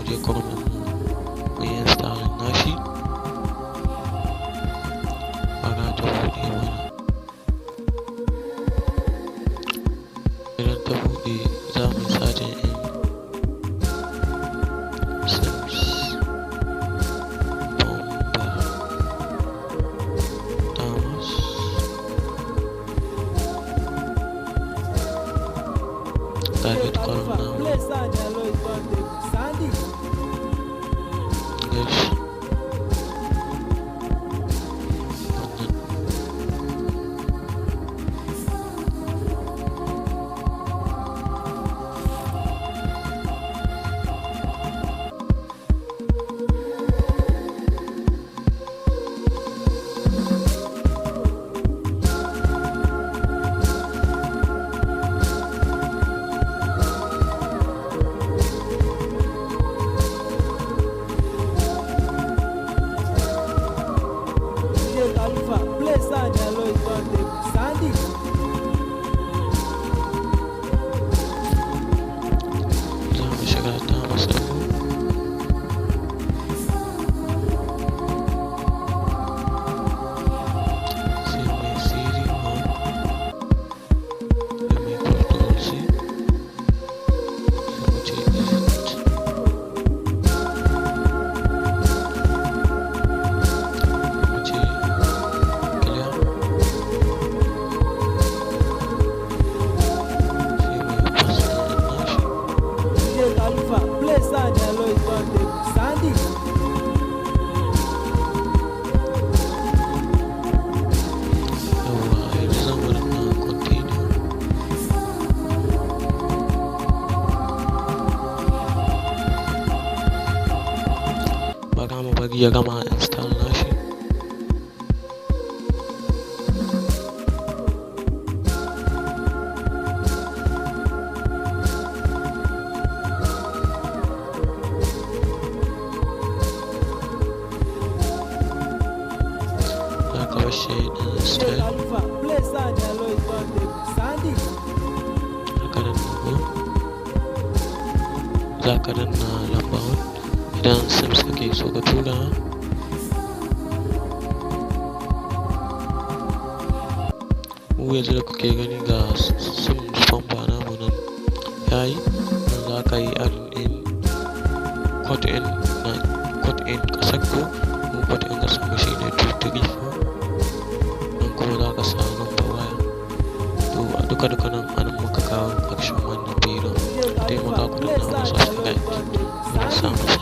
je kurmin mu yi installing nashi. Bara ta buɗe mana. Idan ta buɗe za mu yi sajin in Sims Bomba Damas. Target column namu. Yes. Za mu shiga Damas ɗinmu. Sai mai Siri Home da mai Control C. Sai mu ce edit. Mu ce clear. Sai mai password ɗin nashi. Yawwa yanzu za mu danna continue. Bara mu bari ya gama install nashi. Za ka bar shi ya yi ɗan style. Haka nan go. Za ka danna lamba 1 idan Sims kake so ka tura. Mu yanzu da kuke gani ga Sims Bomba namu nan yayi. Nan za ka yi adding in code in ƙasar ku. Mu code in ƙasar mu shine 234. Nan kuma za ka sa number waya. To a duka nan anan muka kawo ƙarshen wannan bidiyon. Taimaka ku danna mana subscribe. Muna samun